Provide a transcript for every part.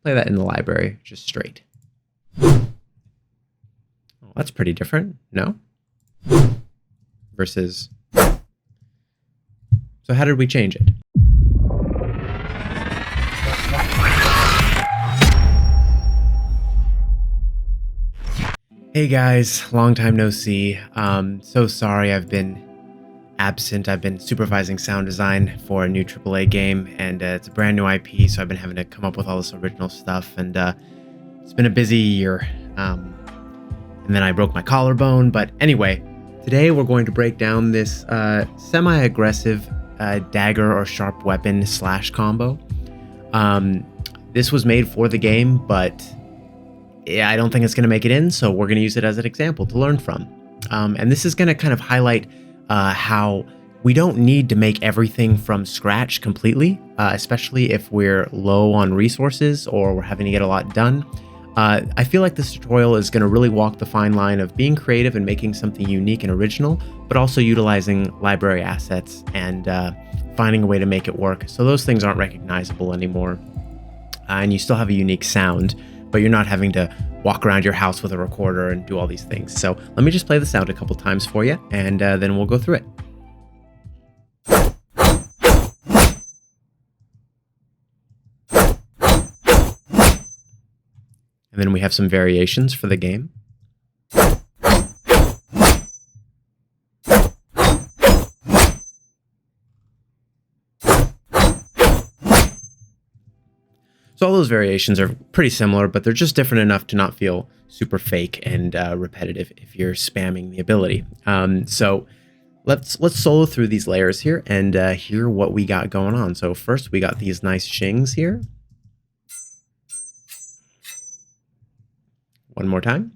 play that in the library, just straight. Oh, that's pretty different, no? Versus... So how did we change it? Hey guys, long time no see. So sorry I've been absent. I've been supervising sound design for a new AAA game, and it's a brand new IP, so I've been having to come up with all this original stuff, and it's been a busy year. And then I broke my collarbone, but anyway, today we're going to break down this semi-aggressive dagger or sharp weapon slash combo. This was made for the game, but yeah, I don't think it's going to make it in, so we're going to use it as an example to learn from. And this is going to kind of highlight how we don't need to make everything from scratch completely, especially if we're low on resources or we're having to get a lot done. I feel like this tutorial is going to really walk the fine line of being creative and making something unique and original, but also utilizing library assets and finding a way to make it work so those things aren't recognizable anymore. And you still have a unique sound, but you're not having to walk around your house with a recorder and do all these things. So let me just play the sound a couple times for you, and then we'll go through it. And then we have some variations for the game. So all those variations are pretty similar, but they're just different enough to not feel super fake and repetitive if you're spamming the ability. So let's solo through these layers here and hear what we got going on. So first we got these nice shings here. One more time.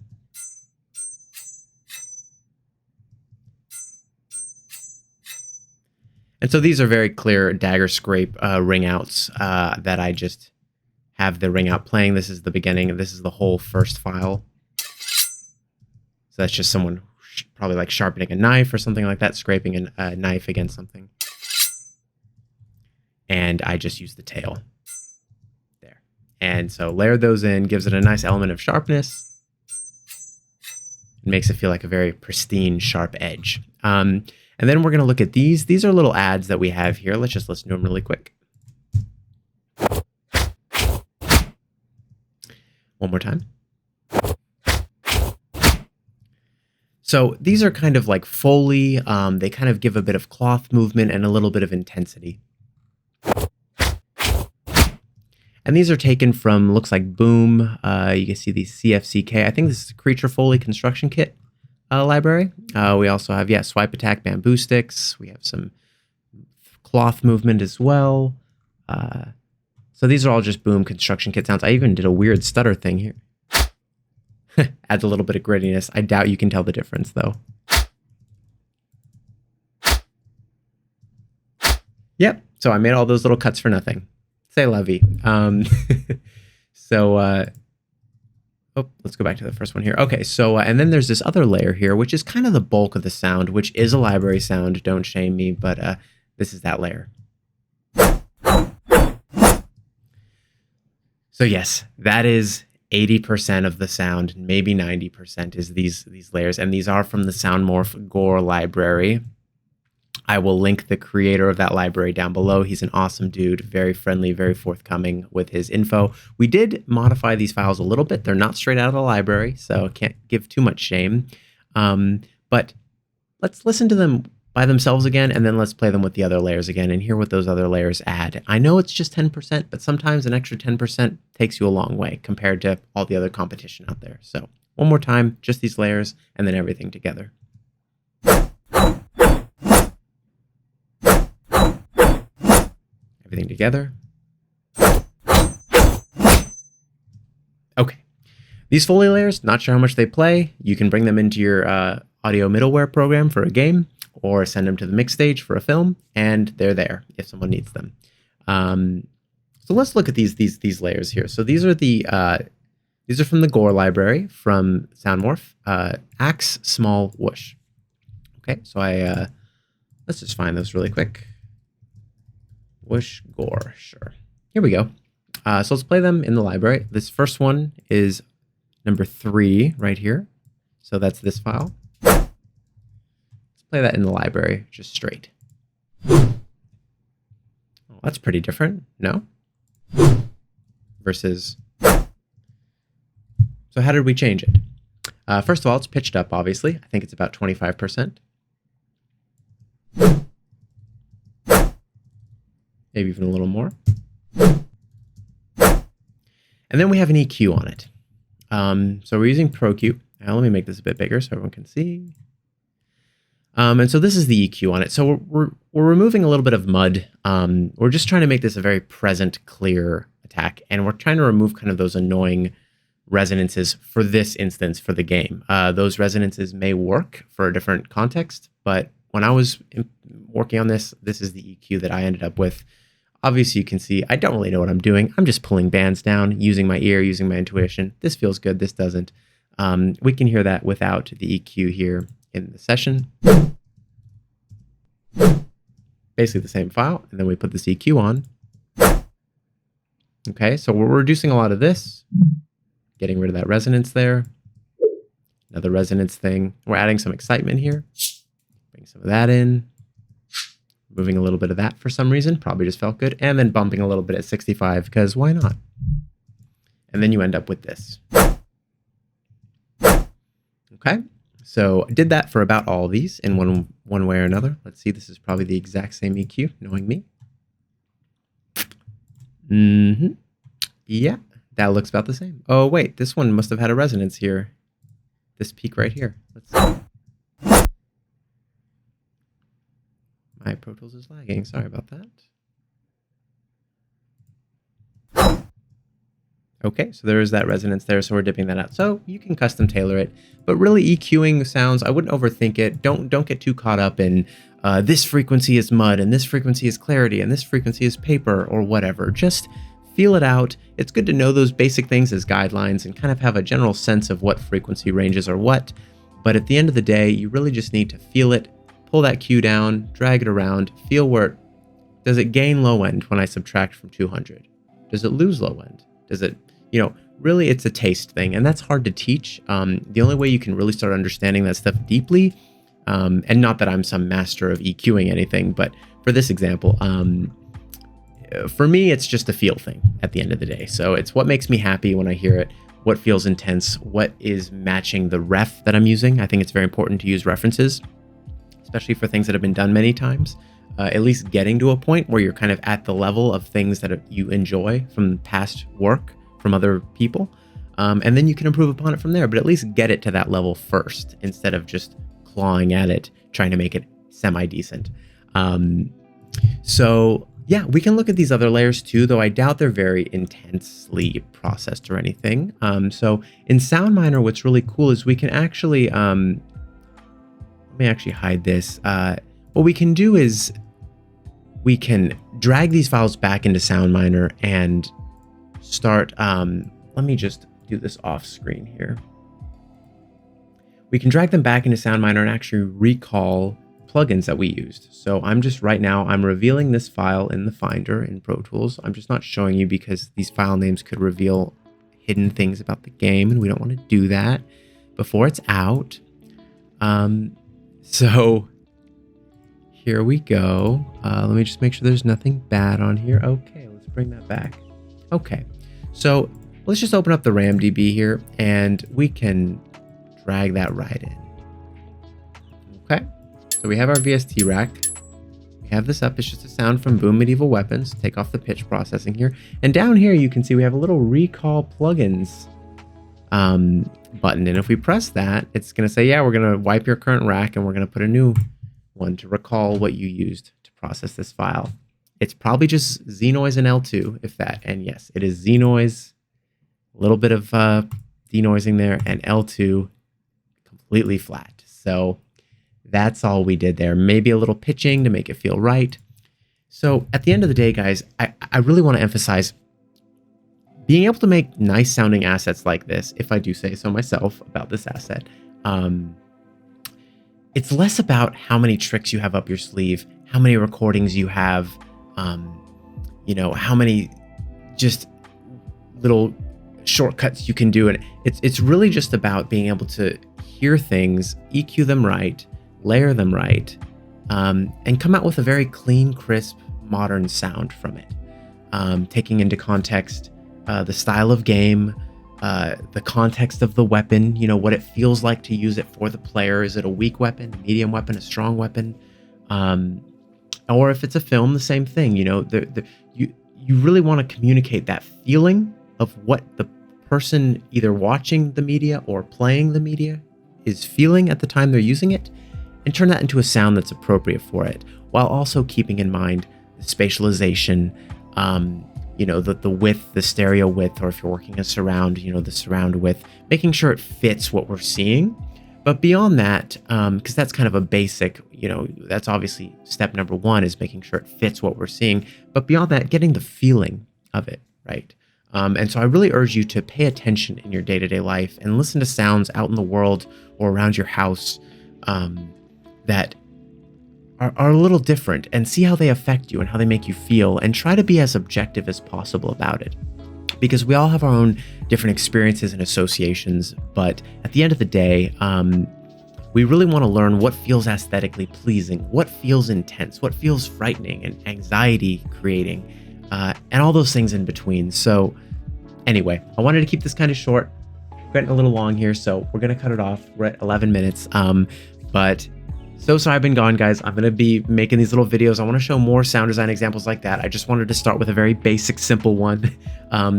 And so these are very clear dagger scrape ring outs that I just have the ring out playing. This is the beginning. This is the whole first file. So that's just someone probably like sharpening a knife or something like that, scraping a knife against something. And I just use the tail there. And so layer those in, gives it a nice element of sharpness. It makes it feel like a very pristine, sharp edge. And then we're going to look at these. These are little ads that we have here. Let's just listen to them really quick. One more time. So these are kind of like Foley. They kind of give a bit of cloth movement and a little bit of intensity. And these are taken from, looks like Boom. You can see the CFCK. I think this is the Creature Foley Construction Kit library. We also have, Swipe Attack Bamboo Sticks. We have some cloth movement as well. So these are all just Boom construction kit sounds. I even did a weird stutter thing here. Adds a little bit of grittiness. I doubt you can tell the difference, though. Yep, so I made all those little cuts for nothing. C'est la vie. Let's go back to the first one here. Okay, so, and then there's this other layer here, which is kind of the bulk of the sound, which is a library sound. Don't shame me, but this is that layer. So yes, that is 80% of the sound, maybe 90% is these layers, and these are from the Soundmorph Gore library. I will link the creator of that library down below. He's an awesome dude, very friendly, very forthcoming with his info. We did modify these files a little bit. They're not straight out of the library, so can't give too much shame. But let's listen to them by themselves again, and then let's play them with the other layers again and hear what those other layers add. I know it's just 10%, but sometimes an extra 10% takes you a long way compared to all the other competition out there. So one more time, just these layers, and then everything together. Everything together. Okay. These Foley layers, not sure how much they play. You can bring them into your audio middleware program for a game, or send them to the mix stage for a film, and they're there if someone needs them. So let's look at these layers here. So these are from the Gore library from Soundmorph. Axe, Small, Whoosh. Okay, so let's just find those really quick. Whoosh, Gore, sure. Here we go. So let's play them in the library. This first one is number 3 right here. So that's this file. Let's play that in the library, just straight. Oh, that's pretty different, no? Versus... So how did we change it? First of all, it's pitched up, obviously. I think it's about 25%. Maybe even a little more. And then we have an EQ on it. So we're using ProQ. Now let me make this a bit bigger so everyone can see. And so this is the EQ on it. So we're removing a little bit of mud. We're just trying to make this a very present, clear attack. And we're trying to remove kind of those annoying resonances for this instance for the game. Those resonances may work for a different context, but when I was working on this, this is the EQ that I ended up with. Obviously, you can see I don't really know what I'm doing. I'm just pulling bands down, using my ear, using my intuition. This feels good, this doesn't. We can hear that without the EQ here in the session. Basically the same file, and then we put this EQ on. Okay, so we're reducing a lot of this, getting rid of that resonance there. Another resonance thing. We're adding some excitement here. Bring some of that in. Moving a little bit of that for some reason. Probably just felt good. And then bumping a little bit at 65, because why not? And then you end up with this. Okay, so I did that for about all of these in one way or another. Let's see, this is probably the exact same EQ, knowing me. Yeah, that looks about the same. Oh, wait, this one must have had a resonance here. This peak right here. Let's see. My Pro Tools is lagging. Sorry about that. Okay, so there is that resonance there, so we're dipping that out. So you can custom tailor it, but really EQing sounds, I wouldn't overthink it. Don't get too caught up in this frequency is mud, and this frequency is clarity, and this frequency is paper, or whatever. Just feel it out. It's good to know those basic things as guidelines and kind of have a general sense of what frequency ranges are what. But at the end of the day, you really just need to feel it, pull that cue down, drag it around, feel where does it gain low end when I subtract from 200? Does it lose low end? Does it, really it's a taste thing, and that's hard to teach. The only way you can really start understanding that stuff deeply, and not that I'm some master of EQing anything, but for this example, for me, it's just a feel thing at the end of the day. So it's what makes me happy when I hear it, what feels intense, what is matching the ref that I'm using. I think it's very important to use references, especially for things that have been done many times. At least getting to a point where you're kind of at the level of things that you enjoy from past work from other people. And then you can improve upon it from there, but at least get it to that level first instead of just clawing at it, trying to make it semi-decent. So yeah, we can look at these other layers too, though I doubt they're very intensely processed or anything. So in Soundminer, what's really cool is we can actually, let me actually hide this. What we can do is we can drag these files back into Soundminer and start, let me just do this off screen here. We can drag them back into Soundminer and actually recall plugins that we used. So I'm just right now, I'm revealing this file in the Finder in Pro Tools. I'm just not showing you because these file names could reveal hidden things about the game, and we don't want to do that before it's out. So here we go. Let me just make sure there's nothing bad on here. Okay, let's bring that back. Okay, so let's just open up the RamDB here, and we can drag that right in. Okay, so we have our VST rack. We have this up. It's just a sound from Boom Medieval Weapons. Take off the pitch processing here. And down here, you can see we have a little recall plugins button. And if we press that, it's going to say, yeah, we're going to wipe your current rack, and we're going to put a new one to recall what you used to process this file. It's probably just Z-Noise and L2, if that. And yes, it is Z-Noise, a little bit of denoising there, and L2 completely flat. So that's all we did there. Maybe a little pitching to make it feel right. So at the end of the day, guys, I really want to emphasize being able to make nice sounding assets like this, if I do say so myself about this asset. It's less about how many tricks you have up your sleeve, how many recordings you have, how many just little shortcuts you can do. And it's really just about being able to hear things, EQ them right, layer them right, and come out with a very clean, crisp, modern sound from it. Taking into context the style of game, the context of the weapon, you know, what it feels like to use it for the player. Is it a weak weapon, a medium weapon, a strong weapon? Or if it's a film, the same thing. You know, you really want to communicate that feeling of what the person either watching the media or playing the media is feeling at the time they're using it, and turn that into a sound that's appropriate for it, while also keeping in mind the spatialization, you know, the width, the stereo width, or if you're working a surround, you know, the surround width, making sure it fits what we're seeing. But beyond that, because that's kind of a basic, you know, that's obviously step number one, is making sure it fits what we're seeing. But beyond that, getting the feeling of it, right? And so I really urge you to pay attention in your day-to-day life and listen to sounds out in the world or around your house that are a little different, and see how they affect you and how they make you feel, and try to be as objective as possible about it. Because we all have our own different experiences and associations, but at the end of the day, we really want to learn what feels aesthetically pleasing, what feels intense, what feels frightening and anxiety creating, and all those things in between. So anyway, I wanted to keep this kind of short. We're getting a little long here, so we're going to cut it off. We're at 11 minutes. But so sorry I've been gone, guys. I'm going to be making these little videos. I want to show more sound design examples like that. I just wanted to start with a very basic, simple one.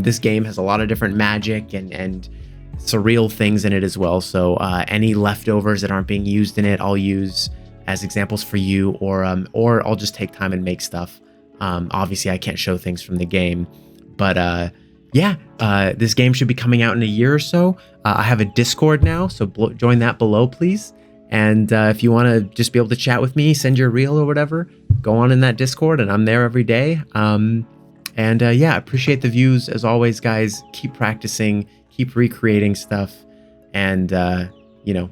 This game has a lot of different magic and surreal things in it as well. So any leftovers that aren't being used in it, I'll use as examples for you, or I'll just take time and make stuff. Obviously, I can't show things from the game, but yeah, this game should be coming out in a year or so. I have a Discord now, so join that below, please. And if you want to just be able to chat with me, send your reel or whatever, go on in that Discord, and I'm there every day. Yeah, appreciate the views as always, guys. Keep practicing, keep recreating stuff, and you know,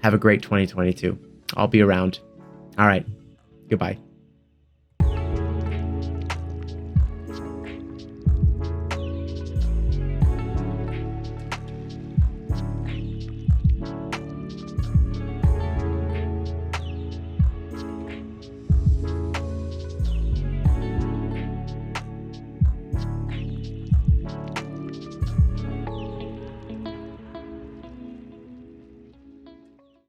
have a great 2022. I'll be around. All right, goodbye.